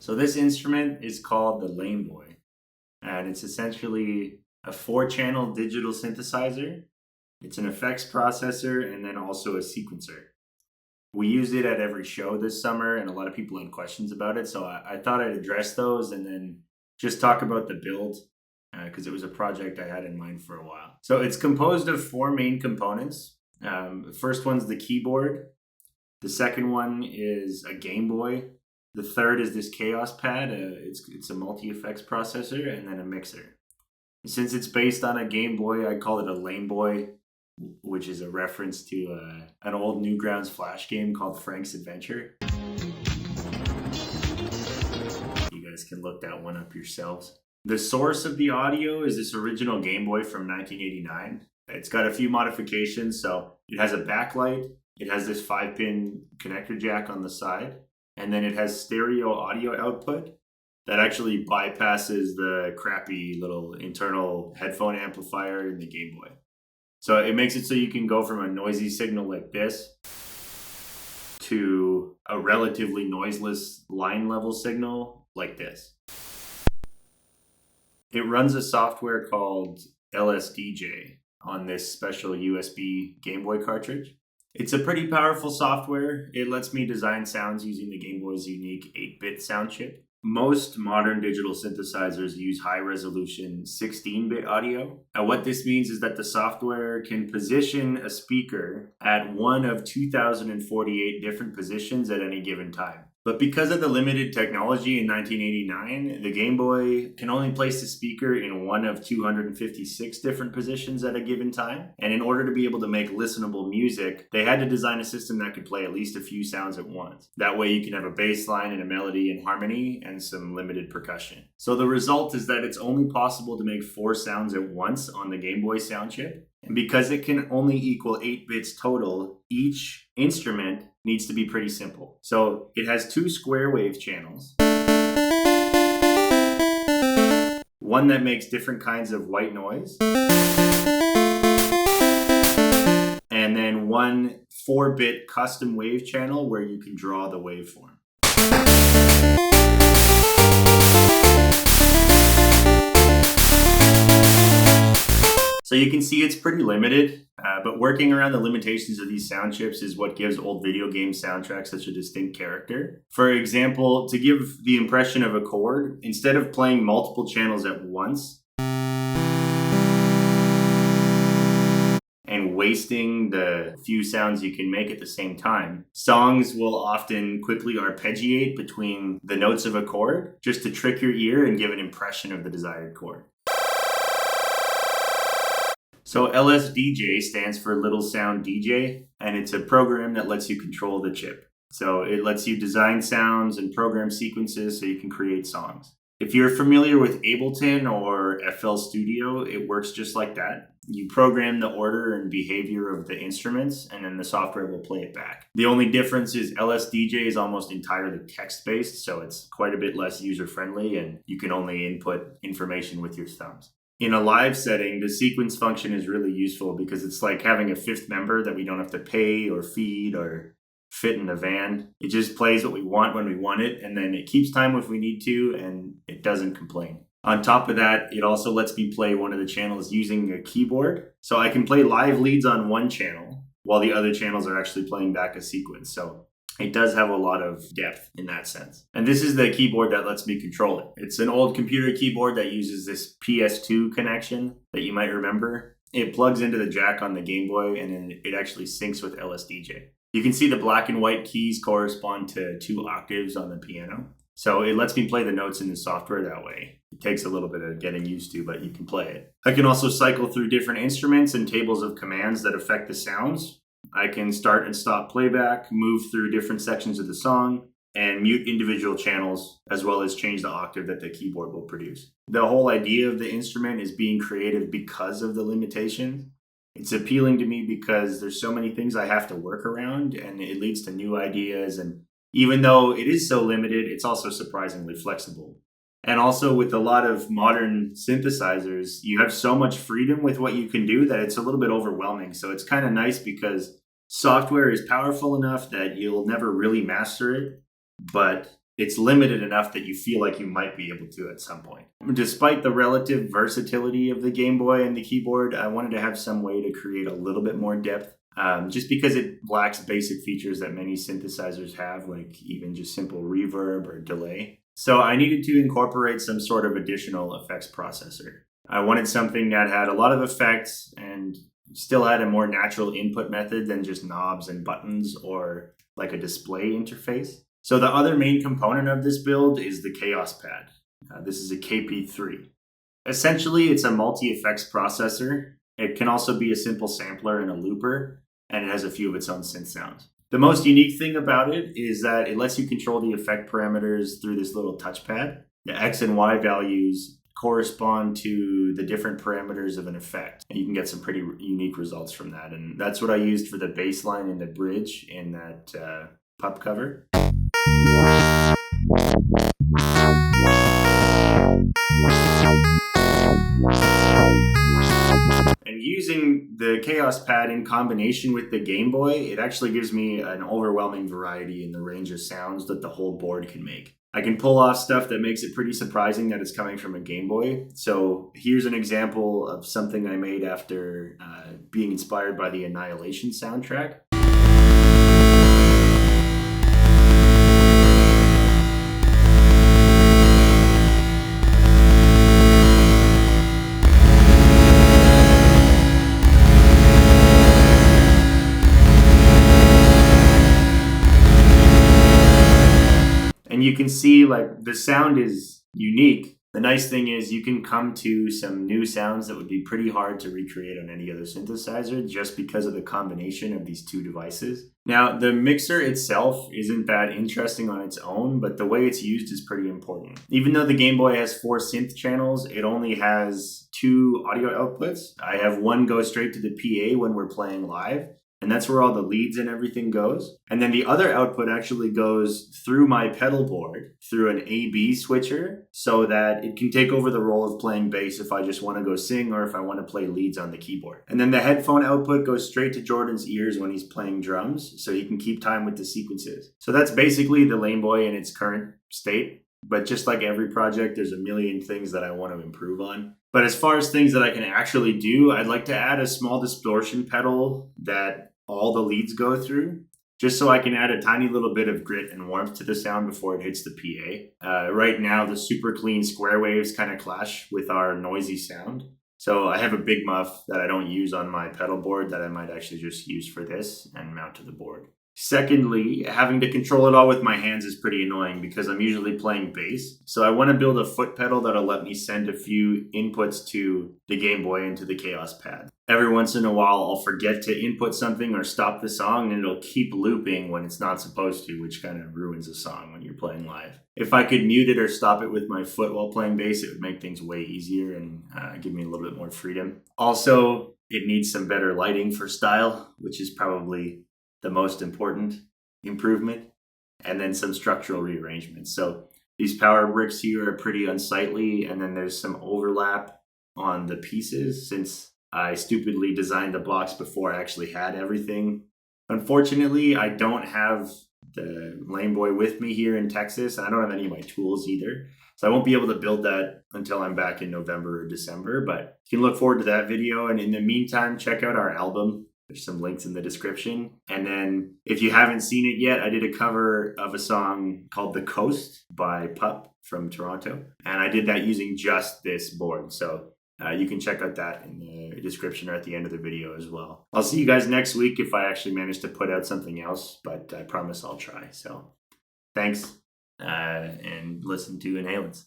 So this instrument is called the Gameboy, and it's essentially a 4-channel digital synthesizer. It's an effects processor and then also a sequencer. We used it at every show this summer, and a lot of people had questions about it. So I thought I'd address those and then just talk about the build because it was a project I had in mind for a while. So it's composed of 4 main components. The first one's the keyboard. The second one is a Gameboy. The third is this Chaos Pad. It's a multi-effects processor and then a mixer. Since it's based on a Game Boy, I call it a Gameboy, which is a reference to an old Newgrounds Flash game called Frank's Adventure. You guys can look that one up yourselves. The source of the audio is this original Game Boy from 1989. It's got a few modifications, so it has a backlight, it has this 5-pin connector jack on the side, and then it has stereo audio output that actually bypasses the crappy little internal headphone amplifier in the Game Boy. So it makes it so you can go from a noisy signal like this to a relatively noiseless line level signal like this. It runs a software called LSDJ on this special USB Game Boy cartridge. It's a pretty powerful software. It lets me design sounds using the Game Boy's unique 8-bit sound chip. Most modern digital synthesizers use high-resolution 16-bit audio. And what this means is that the software can position a speaker at one of 2,048 different positions at any given time. But because of the limited technology in 1989, the Game Boy can only place the speaker in one of 256 different positions at a given time. And in order to be able to make listenable music, they had to design a system that could play at least a few sounds at once. That way you can have a bass line and a melody and harmony and some limited percussion. So the result is that it's only possible to make 4 sounds at once on the Game Boy sound chip. And because it can only equal 8 bits total, each instrument needs to be pretty simple. So it has 2 square wave channels. One that makes different kinds of white noise. And then one 4-bit custom wave channel where you can draw the waveform. So you can see it's pretty limited, but working around the limitations of these sound chips is what gives old video game soundtracks such a distinct character. For example, to give the impression of a chord, instead of playing multiple channels at once and wasting the few sounds you can make at the same time, songs will often quickly arpeggiate between the notes of a chord just to trick your ear and give an impression of the desired chord. So LSDJ stands for Little Sound DJ, and it's a program that lets you control the chip. So it lets you design sounds and program sequences so you can create songs. If you're familiar with Ableton or FL Studio, it works just like that. You program the order and behavior of the instruments, and then the software will play it back. The only difference is LSDJ is almost entirely text-based, so it's quite a bit less user-friendly, and you can only input information with your thumbs. In a live setting, the sequence function is really useful because it's like having a 5th member that we don't have to pay or feed or fit in the van. It just plays what we want when we want it, and then it keeps time if we need to, and it doesn't complain. On top of that, it also lets me play one of the channels using a keyboard. So I can play live leads on one channel while the other channels are actually playing back a sequence. So it does have a lot of depth in that sense. And this is the keyboard that lets me control it. It's an old computer keyboard that uses this PS2 connection that you might remember. It plugs into the jack on the Game Boy, and then it actually syncs with LSDJ. You can see the black and white keys correspond to 2 octaves on the piano. So it lets me play the notes in the software that way. It takes a little bit of getting used to, but you can play it. I can also cycle through different instruments and tables of commands that affect the sounds. I can start and stop playback, move through different sections of the song, and mute individual channels, as well as change the octave that the keyboard will produce. The whole idea of the instrument is being creative because of the limitations. It's appealing to me because there's so many things I have to work around, and it leads to new ideas. And even though it is so limited, it's also surprisingly flexible. And also with a lot of modern synthesizers, you have so much freedom with what you can do that it's a little bit overwhelming. So it's kind of nice because software is powerful enough that you'll never really master it, but it's limited enough that you feel like you might be able to at some point. Despite the relative versatility of the Game Boy and the keyboard, I wanted to have some way to create a little bit more depth, just because it lacks basic features that many synthesizers have, like even just simple reverb or delay. So I needed to incorporate some sort of additional effects processor. I wanted something that had a lot of effects and still had a more natural input method than just knobs and buttons or like a display interface. So the other main component of this build is the Chaos Pad. This is a KP3. Essentially, it's a multi-effects processor. It can also be a simple sampler and a looper, and it has a few of its own synth sounds. The most unique thing about it is that it lets you control the effect parameters through this little touchpad. The X and Y values correspond to the different parameters of an effect, and you can get some pretty unique results from that. And that's what I used for the bass line and the bridge in that pup cover. And using the Chaos Pad in combination with the Game Boy, it actually gives me an overwhelming variety in the range of sounds that the whole board can make. I can pull off stuff that makes it pretty surprising that it's coming from a Game Boy. So here's an example of something I made after being inspired by the Annihilation soundtrack. And you can see like the sound is unique. The nice thing is you can come to some new sounds that would be pretty hard to recreate on any other synthesizer just because of the combination of these two devices. Now, the mixer itself isn't that interesting on its own, but the way it's used is pretty important. Even though the Game Boy has 4 synth channels, it only has 2 audio outputs. I have one go straight to the PA when we're playing live, and that's where all the leads and everything goes. And then the other output actually goes through my pedal board, through an A-B switcher, so that it can take over the role of playing bass if I just want to go sing or if I want to play leads on the keyboard. And then the headphone output goes straight to Jordan's ears when he's playing drums, so he can keep time with the sequences. So that's basically the Lame Boy in its current state. But just like every project, there's a million things that I want to improve on. But as far as things that I can actually do, I'd like to add a small distortion pedal that all the leads go through, just so I can add a tiny little bit of grit and warmth to the sound before it hits the PA. Right now, the super clean square waves kind of clash with our noisy sound. So I have a big muff that I don't use on my pedal board that I might actually just use for this and mount to the board. Secondly, having to control it all with my hands is pretty annoying because I'm usually playing bass. So I want to build a foot pedal that'll let me send a few inputs to the Game Boy into the Chaos Pad. Every once in a while, I'll forget to input something or stop the song, and it'll keep looping when it's not supposed to, which kind of ruins a song when you're playing live. If I could mute it or stop it with my foot while playing bass, it would make things way easier and give me a little bit more freedom. Also, it needs some better lighting for style, which is probably the most important improvement, and then some structural rearrangements. So these power bricks here are pretty unsightly, and then there's some overlap on the pieces since I stupidly designed the box before I actually had everything. Unfortunately, I don't have the Lame Boy with me here in Texas, and I don't have any of my tools either. So I won't be able to build that until I'm back in November or December, but you can look forward to that video. And in the meantime, check out our album. There's some links in the description. And then if you haven't seen it yet, I did a cover of a song called The Coast by Pup from Toronto. And I did that using just this board. So you can check out that in the description or at the end of the video as well. I'll see you guys next week if I actually manage to put out something else, but I promise I'll try. So thanks and listen to Inhalants.